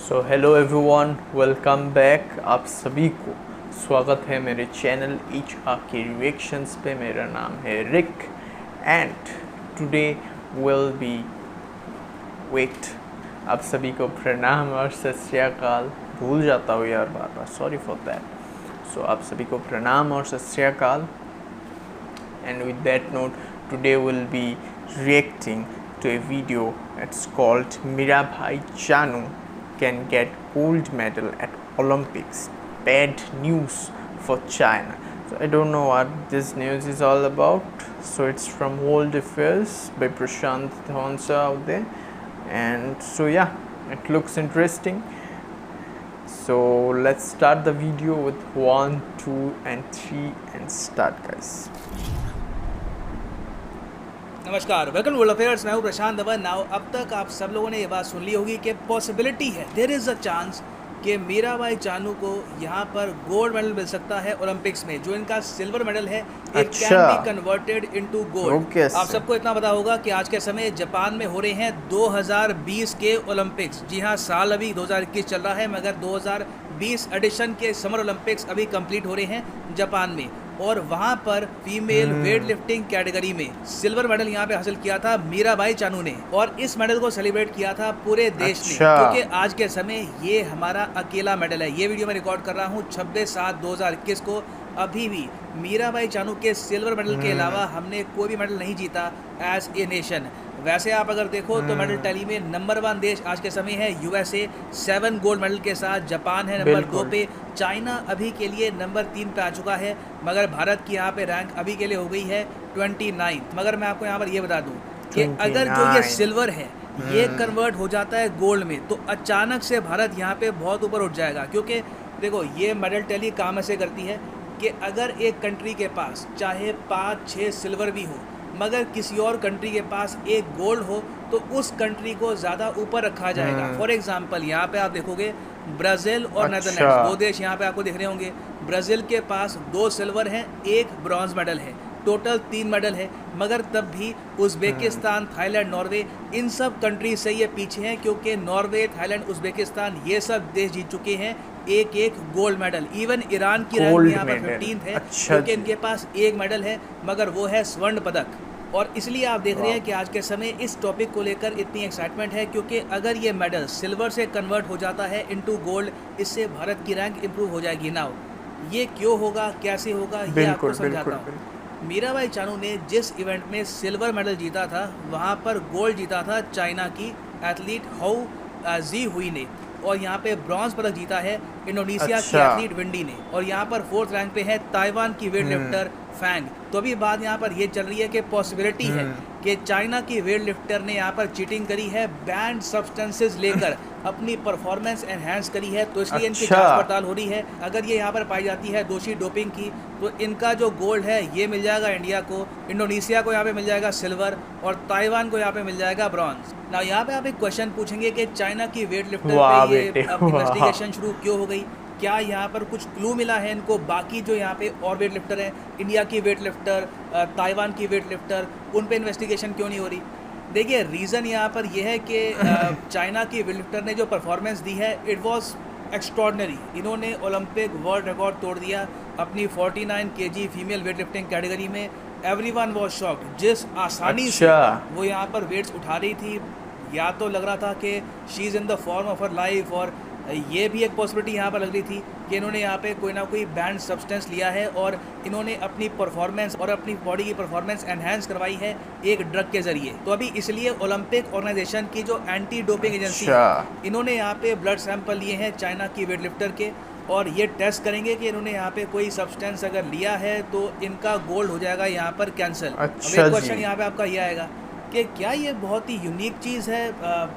सो hello everyone, welcome back. आप सभी को स्वागत है मेरे channel H R K reactions पे। मेरा नाम है Rick and today will be wait. आप सभी को प्रणाम और सत श्री अकाल। भूल जाता हूँ यार बार बार, सॉरी फॉर दैट। सो आप सभी को प्रणाम और सत श्री अकाल। And with that note, today we'll be reacting to a video. It's called Mirabhai Chanu can get gold medal at Olympics. Bad news for China. So I don't know what this news is all about. So it's from World Affairs by Prashant Dhonsa out there. And so yeah, it looks interesting. So let's start the video with 1, 2 and 3 and start guys. नमस्कार, welcome to world affairs. मैं हूँ प्रशांत Dhawan. Now अब तक आप सब लोगों ने ये बात सुन ली होगी कि पॉसिबिलिटी है, देयर इज़ अ चांस कि मीराबाई चानू को यहाँ पर गोल्ड मेडल मिल सकता है ओलंपिक्स में। जो इनका सिल्वर मेडल है it can be converted into gold. आप सबको इतना पता होगा कि आज के समय जापान में हो रहे हैं 2020 के ओलंपिक्स। जी हाँ, साल अभी 2021 चल रहा है, मगर 2020 एडिशन के समर ओलंपिक्स अभी कंप्लीट हो रहे हैं जापान में। और वहाँ पर फीमेल वेट लिफ्टिंग कैटेगरी में सिल्वर मेडल यहाँ पे हासिल किया था मीराबाई चानू ने। और इस मेडल को सेलिब्रेट किया था पूरे देश ने, क्योंकि आज के समय ये हमारा अकेला मेडल है। ये वीडियो मैं रिकॉर्ड कर रहा हूँ 26/7/2021 को। अभी भी मीराबाई चानू के सिल्वर मेडल के अलावा हमने कोई भी मेडल नहीं जीता एज ए नेशन। वैसे आप अगर देखो तो मेडल टैली में नंबर 1 देश आज के समय है यूएसए 7 गोल्ड मेडल के साथ। जापान है नंबर 2 पे। चाइना अभी के लिए नंबर 3 पे आ चुका है, मगर भारत की यहाँ पे रैंक अभी के लिए हो गई है 29। मगर मैं आपको यहाँ पर ये बता दूँ कि अगर जो ये सिल्वर है ये कन्वर्ट हो जाता है गोल्ड में तो अचानक से भारत यहाँ पे बहुत ऊपर उठ जाएगा। क्योंकि देखो ये मेडल टैली काम ऐसे करती है कि अगर एक कंट्री के पास चाहे 5-6 सिल्वर भी हो, मगर किसी और कंट्री के पास एक गोल्ड हो तो उस कंट्री को ज़्यादा ऊपर रखा जाएगा। फॉर एग्जांपल यहाँ पे आप देखोगे ब्राज़ील और नेदरलैंड्स, 2 देश यहाँ पे आपको दिख रहे होंगे। ब्राज़ील के पास 2 सिल्वर हैं, 1 ब्रॉन्ज मेडल है, टोटल 3 मेडल है। मगर तब भी उज़्बेकिस्तान, थाईलैंड, नॉर्वे इन सब कंट्री से ये पीछे हैं, क्योंकि नॉर्वे, थाईलैंड, उज़्बेकिस्तान ये सब देश जीत चुके हैं एक गोल्ड मेडल। इवन ईरान की रैंक यहाँ पर 15 है, क्योंकि इनके पास 1 मेडल है, मगर वो है स्वर्ण पदक। और इसलिए आप देख रहे हैं कि आज के समय इस टॉपिक को लेकर इतनी एक्साइटमेंट है, क्योंकि अगर ये मेडल सिल्वर से कन्वर्ट हो जाता है इनटू गोल्ड, इससे भारत की रैंक इंप्रूव हो जाएगी। नाउ ये क्यों होगा, कैसे होगा, ये आपको समझाता हूँ। मीराबाई चानू ने जिस इवेंट में सिल्वर मेडल जीता था वहाँ पर गोल्ड जीता था चाइना की एथलीट हाउ जी हुई ने। और यहाँ पे ब्रॉन्ज पदक जीता है इंडोनेशिया की एथलीट विंडी ने। और यहाँ पर 4th रैंक पे है ताइवान की वेट लिफ्टर फैंग। तो अभी बात यहाँ पर ये चल रही है कि पॉसिबिलिटी है कि चाइना की वेट लिफ्टर ने यहाँ पर चीटिंग करी है, बैंड सब्सटेंसेस लेकर अपनी परफॉर्मेंस एनहांस करी है। तो इसलिए इनकी जांच पड़ताल हो रही है। अगर ये यहाँ पर पाई जाती है दोषी डोपिंग की, तो इनका जो गोल्ड है ये मिल जाएगा इंडिया को, इंडोनेशिया को यहाँ पे मिल जाएगा सिल्वर, और ताइवान को यहाँ पे मिल जाएगा ब्रॉन्ज। ना यहाँ पे आप एक क्वेश्चन पूछेंगे कि चाइना की वेट लिफ्टर पे ये इन्वेस्टिगेशन शुरू क्यों हो गई, क्या यहाँ पर कुछ क्लू मिला है इनको? बाकी जो यहाँ पे और वेट लिफ्टर हैं, इंडिया की वेट लिफ्टर, ताइवान की वेट लिफ्टर, उन पे इन्वेस्टिगेशन क्यों नहीं हो रही? देखिए रीज़न यहाँ पर यह है कि चाइना की वेट लिफ्टर ने जो परफॉर्मेंस दी है इट वाज एक्स्ट्रॉर्डनरी। इन्होंने ओलंपिक वर्ल्ड रिकॉर्ड तोड़ दिया अपनी 49 kg female weight lifting category में। एवरीवन वाज शॉक्ड जिस आसानी से वो यहाँ पर वेट्स उठा रही थी। या तो लग रहा था कि she is in the form of her life, और ये भी एक पॉसिबिलिटी यहाँ पर लग रही थी कि इन्होंने यहाँ पे कोई ना कोई बैंड सब्सटेंस लिया है और इन्होंने अपनी परफॉर्मेंस और अपनी बॉडी की परफॉर्मेंस एनहांस करवाई है एक ड्रग के ज़रिए। तो अभी इसलिए ओलंपिक ऑर्गेनाइजेशन की जो एंटी डोपिंग एजेंसी है, इन्होंने यहाँ पे ब्लड सैंपल लिए हैं चाइना की वेट लिफ्टर के, और ये टेस्ट करेंगे कि इन्होंने यहाँ पे कोई सब्सटेंस अगर लिया है तो इनका गोल्ड हो जाएगा यहाँ पर कैंसिल। अब एक क्वेश्चन यहाँ पे आपका ये आएगा कि क्या ये बहुत ही यूनिक चीज़ है,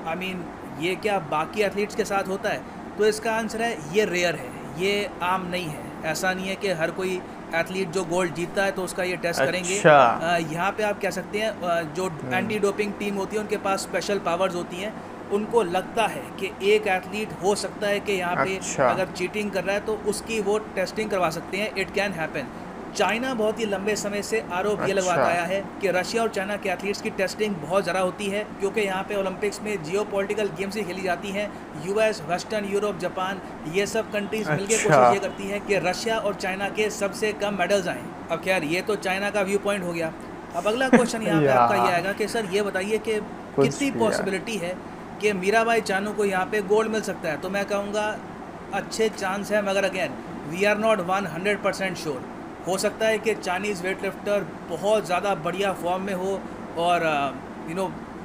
आई मीन ये क्या बाकी एथलीट्स के साथ होता है? तो इसका आंसर है ये रेयर है, ये आम नहीं है। ऐसा नहीं है कि हर कोई एथलीट जो गोल्ड जीतता है तो उसका ये टेस्ट करेंगे। यहाँ पे आप कह सकते हैं जो एंटी डोपिंग टीम होती है उनके पास स्पेशल पावर्स होती हैं। उनको लगता है कि एक एथलीट हो सकता है कि यहाँ पे अगर चीटिंग कर रहा है तो उसकी वो टेस्टिंग करवा सकते हैं। It can happen. चाइना बहुत ही लंबे समय से आरोप ये लगवाता आया है कि रशिया और चाइना के एथलीट्स की टेस्टिंग बहुत ज़्यादा होती है, क्योंकि यहाँ पे ओलंपिक्स में जियोपॉलिटिकल गेम्स ही खेली जाती हैं। यूएस, वेस्टर्न यूरोप, जापान, ये सब कंट्रीज मिलकर कोशिश ये करती हैं कि रशिया और चाइना के सबसे कम मेडल्स आएँ। अब खैर ये तो चाइना का व्यू पॉइंट हो गया। अब अगला क्वेश्चन यहाँ पे आपका ये आएगा कि सर ये बताइए कि कितनी पॉसिबिलिटी है कि मीराबाई चानू को यहाँ पे गोल्ड मिल सकता है। तो मैं कहूँगा अच्छे चांस है, मगर again we are not 100% sure. हो सकता है कि चाइनीज़ वेट लिफ्टर बहुत ज़्यादा बढ़िया फॉर्म में हो और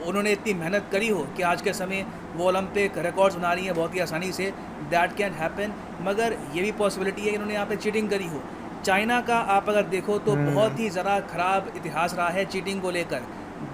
उन्होंने इतनी मेहनत करी हो कि आज के समय वो ओलंपिक रिकॉर्ड्स बना रही हैं बहुत ही आसानी से। दैट कैन हैपन, मगर ये भी पॉसिबिलिटी है कि इन्होंने यहाँ पे चीटिंग करी हो। चाइना का आप अगर देखो तो बहुत ही ज़्यादा ख़राब इतिहास रहा है चीटिंग को लेकर।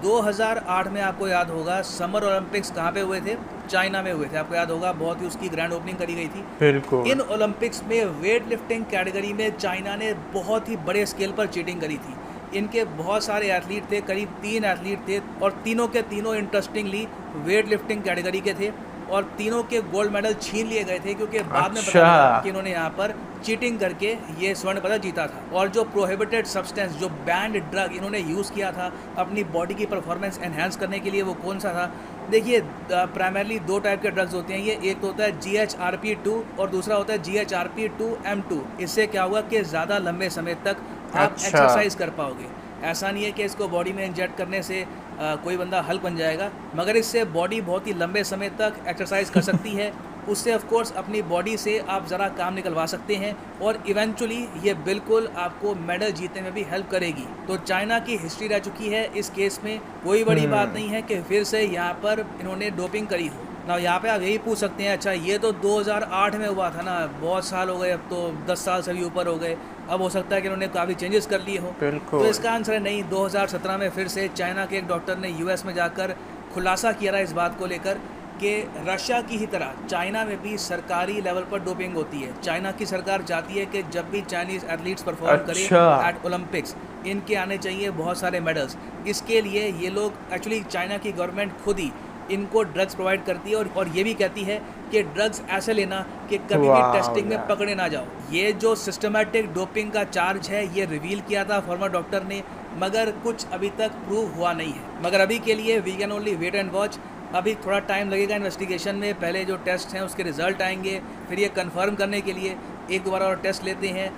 2008 में आपको याद होगा समर ओलंपिक्स कहाँ पे हुए थे? चाइना में हुए थे। आपको याद होगा बहुत ही उसकी ग्रैंड ओपनिंग करी गई थी। बिल्कुल। इन ओलंपिक्स में वेट लिफ्टिंग कैटेगरी में चाइना ने बहुत ही बड़े स्केल पर चीटिंग करी थी। इनके बहुत सारे एथलीट थे, करीब 3 एथलीट थे और तीनों के तीनों इंटरेस्टिंगली वेट लिफ्टिंग कैटेगरी के थे और तीनों के गोल्ड मेडल छीन लिए गए थे, क्योंकि बाद में पता लगा कि इन्होंने यहाँ पर चीटिंग करके ये स्वर्ण पदक जीता था। और जो प्रोहिबिटेड सब्सटेंस, जो बैंड ड्रग इन्होंने यूज़ किया था अपनी बॉडी की परफॉर्मेंस एनहांस करने के लिए, वो कौन सा था? देखिए प्राइमरली 2 टाइप के ड्रग्स होते हैं ये। एक तो होता है GHRP2 और दूसरा होता है GHRP2M2। इससे क्या हुआ कि ज़्यादा लंबे समय तक आप एक्सरसाइज कर पाओगे। ऐसा नहीं है कि इसको बॉडी में इंजेक्ट करने से कोई बंदा हल्क बन जाएगा, मगर इससे बॉडी बहुत ही लंबे समय तक एक्सरसाइज कर सकती है। उससे ऑफ कोर्स अपनी बॉडी से आप ज़रा काम निकलवा सकते हैं और इवेंचुअली ये बिल्कुल आपको मेडल जीतने में भी हेल्प करेगी। तो चाइना की हिस्ट्री रह चुकी है इस केस में। कोई बड़ी बात नहीं है कि फिर से यहाँ पर इन्होंने डोपिंग करी हो ना। यहाँ पे आप यही पूछ सकते हैं, अच्छा ये तो 2008 में हुआ था ना, बहुत साल हो गए, अब तो 10 साल से भी ऊपर हो गए, अब हो सकता है कि उन्होंने काफ़ी चेंजेस कर लिए हो। तो इसका आंसर है नहीं। 2017 में फिर से चाइना के एक डॉक्टर ने यूएस में जाकर खुलासा किया रहा इस बात को लेकर कि रशिया की ही तरह चाइना में भी सरकारी लेवल पर डोपिंग होती है। चाइना की सरकार चाहती है कि जब भी चाइनीज़ एथलीट्स परफॉर्म करें एट ओलंपिक्स, इनके आने चाहिए बहुत सारे मेडल्स। इसके लिए ये लोग एक्चुअली चाइना की गवर्नमेंट खुद ही इनको ड्रग्स प्रोवाइड करती है और ये भी कहती है कि ड्रग्स ऐसे लेना कि कभी भी टेस्टिंग में पकड़े ना जाओ। ये जो सिस्टमेटिक डोपिंग का चार्ज है ये रिवील किया था फॉर्मर डॉक्टर ने, मगर कुछ अभी तक प्रूव हुआ नहीं है। मगर अभी के लिए we can only wait and watch. अभी थोड़ा टाइम लगेगा इन्वेस्टिगेशन में। पहले जो टेस्ट हैं उसके रिजल्ट आएंगे, फिर ये कंफर्म करने के लिए एक दोबारा और टेस्ट लेते हैं,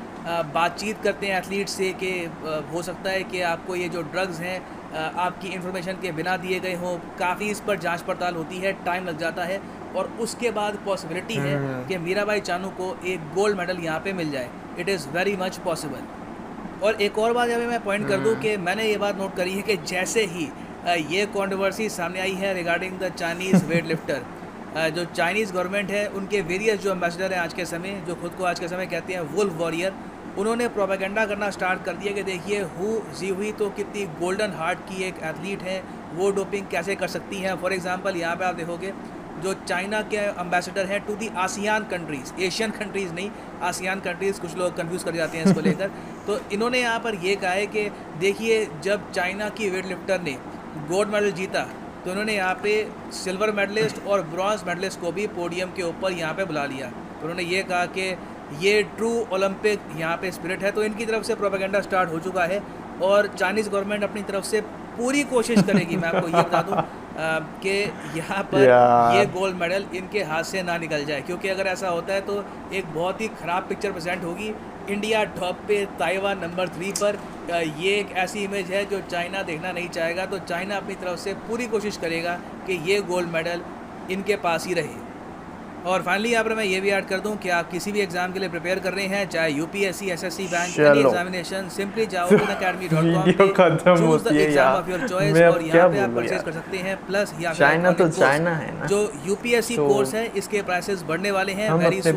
बातचीत करते हैं एथलीट से कि हो सकता है कि आपको ये जो ड्रग्स हैं आपकी इन्फॉर्मेशन के बिना दिए गए हों। काफ़ी इस पर जांच पड़ताल होती है, टाइम लग जाता है और उसके बाद पॉसिबिलिटी है कि मीराबाई चानू को एक गोल्ड मेडल यहाँ पे मिल जाए। It is very much possible. और एक और बात यहाँ पे मैं पॉइंट कर दूँ कि मैंने ये बात नोट करी है कि जैसे ही ये कंट्रोवर्सी सामने आई है regarding the Chinese weight lifter, जो चाइनीज़ गवर्नमेंट है उनके वेरियस जो एम्बेसडर हैं आज के समय, जो खुद को आज के समय कहते हैं वुल्फ वॉरियर, उन्होंने प्रोपेगेंडा करना स्टार्ट कर दिया कि देखिए हु जी हुई तो कितनी गोल्डन हार्ट की एक एथलीट है, वो डोपिंग कैसे कर सकती हैं। फॉर एग्जांपल यहाँ पे आप देखोगे जो चाइना के एम्बेसडर हैं to the ASEAN countries, Asian countries नहीं, आसियान कंट्रीज़, कुछ लोग कंफ्यूज कर जाते हैं इसको लेकर। तो इन्होंने यहाँ पर ये कहा है कि देखिए जब चाइना की वेट लिफ्टर ने गोल्ड मेडल जीता तो उन्होंने यहाँ पे सिल्वर मेडलिस्ट और ब्रॉन्ज मेडलिस्ट को भी पोडियम के ऊपर यहाँ पे बुला लिया। तो उन्होंने ये कहा कि ये ट्रू ओलंपिक यहाँ पे स्पिरिट है। तो इनकी तरफ से प्रोपेगेंडा स्टार्ट हो चुका है और चाइनीज़ गवर्नमेंट अपनी तरफ से पूरी कोशिश करेगी, मैं आपको ये बता दूँ कि यहाँ पर ये गोल्ड मेडल इनके हाथ से ना निकल जाए, क्योंकि अगर ऐसा होता है तो एक बहुत ही ख़राब पिक्चर प्रेजेंट होगी। इंडिया टॉप पे, ताइवान नंबर 3 पर। ये एक ऐसी इमेज है जो चाइना देखना नहीं चाहेगा। तो चाइना अपनी तरफ से पूरी कोशिश करेगा कि ये गोल्ड मेडल इनके पास ही रहे। और फाइनली यहाँ पर मैं ये भी ऐड कर दूं कि आप किसी भी एग्जाम के लिए प्रिपेयर कर रहे हैं, चाहे UPSC, SSC, bank, any examination, simply जाओ unacademy.com पे, choose the exam of your choice और यहाँ पे आप परचेज कर सकते हैं। प्लस यहाँ चाइना तो चाइना है ना, जो यूपीएससी कोर्स है इसके प्राइसेस बढ़ने वाले हैं वेरी सून।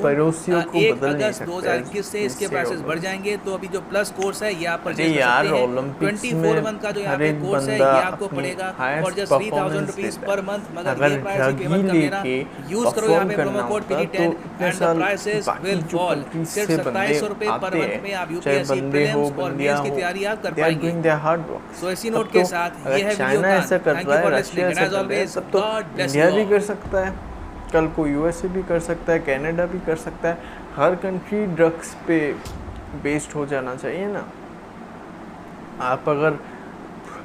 1 अगस्त 2021 से इसके प्राइसेस बढ़ जाएंगे। तो अभी जो प्लस कोर्स है ये आप परचेज कर सकते हैं। 24 मंथ का जो यहाँ पे कोर्स है ये आपको पड़ेगा और जस्ट 3000 रुपीज पर मंथ। मगर ये प्राइस की पेमेंट कर देना, यूज करो यहाँ पे code PD10 and the prices will fall. सिर्फ 2700 रुपए पर मंथ में आप यूपीएससी प्रीलिम्स और मेंस की तैयारी आप कर पाएंगे। सो इसी नोट के साथ ये है वीडियो का। Thank you for listening and as always God bless you. India भी कर सकता है, कल को यूएसए भी कर सकता है, कनाडा भी कर सकता है। हर कंट्री ड्रग्स पे बेस्ड हो जाना चाहिए ना। आप अगर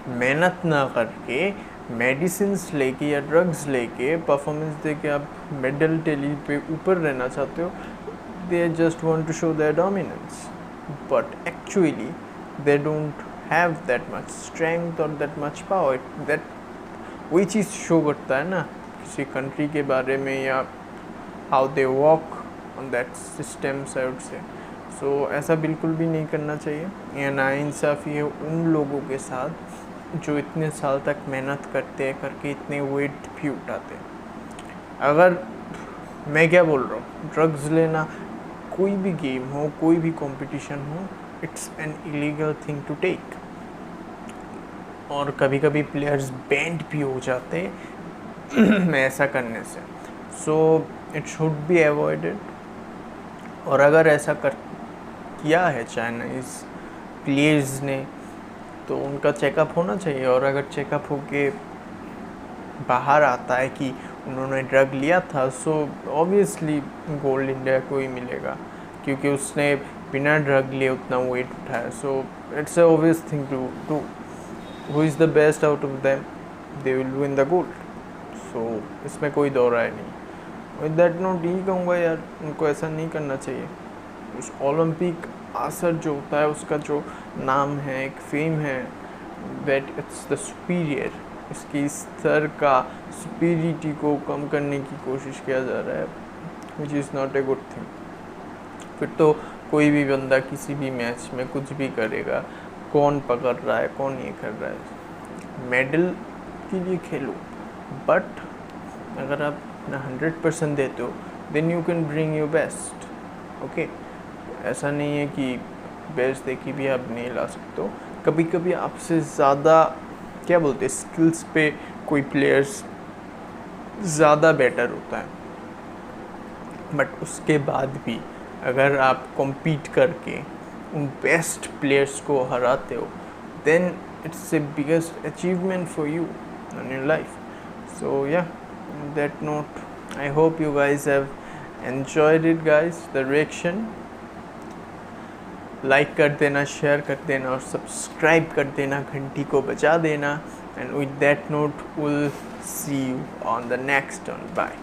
मेहनत ना करके मेडिसिन्स लेके या ड्रग्स लेके परफॉर्मेंस दे के आप मेडल टेली पे ऊपर रहना चाहते हो, they just want to show their dominance, but actually they don't have that much strength or that much power. that वही चीज़ शो करता है ना किसी कंट्री के बारे में, या how they walk on that system side से. सो ऐसा बिल्कुल भी नहीं करना चाहिए. ये नाइंसाफ़ी है उन लोगों के साथ जो इतने साल तक मेहनत करते हैं करके इतने वेट भी उठाते हैं. अगर मैं क्या बोल रहा हूँ, ड्रग्स लेना कोई भी गेम हो, कोई भी कंपटीशन हो, it's an illegal thing to take. और कभी कभी प्लेयर्स बैंड भी हो जाते हैं ऐसा करने से. So it should be avoided. और अगर ऐसा किया है चाइनीज़ प्लेयर्स ने तो उनका चेकअप होना चाहिए. और अगर चेकअप होके बाहर आता है कि उन्होंने ड्रग लिया था, सो ऑब्वियसली गोल्ड इंडिया को ही मिलेगा, क्योंकि उसने बिना ड्रग लिए उतना वेट उठाया. So it's a obvious thing to do. Who is the best out of them, they will win the gold. So इसमें कोई दो राय नहीं. विद दैट नोट यही कहूँगा यार, उनको ऐसा नहीं करना चाहिए. उस ओलंपिक असर जो होता है, उसका जो नाम है, एक फेम है, दैट इट्स द सुपीरियर. इसकी स्तर का सुपीरियरिटी को कम करने की कोशिश किया जा रहा है, which is not a good thing. फिर तो कोई भी बंदा किसी भी मैच में कुछ भी करेगा, कौन पकड़ रहा है, कौन ये कर रहा है. मेडल के लिए खेलो, बट अगर आप अपना 100% देते हो, then you can bring your best. Okay, ऐसा नहीं है कि बेस्ट देखी भी आप नहीं ला सकते हो. कभी कभी आपसे ज़्यादा क्या बोलते हैं स्किल्स पे कोई प्लेयर्स ज़्यादा बेटर होता है, बट उसके बाद भी अगर आप कॉम्पीट करके उन बेस्ट प्लेयर्स को हराते हो, then it's the biggest achievement for you in your life. So yeah, that note, I hope you guys have enjoyed it guys, the reaction. Like कर देना, शेयर कर देना और सब्सक्राइब कर देना, घंटी को बजा देना. And with that note will see you on the next one. Bye.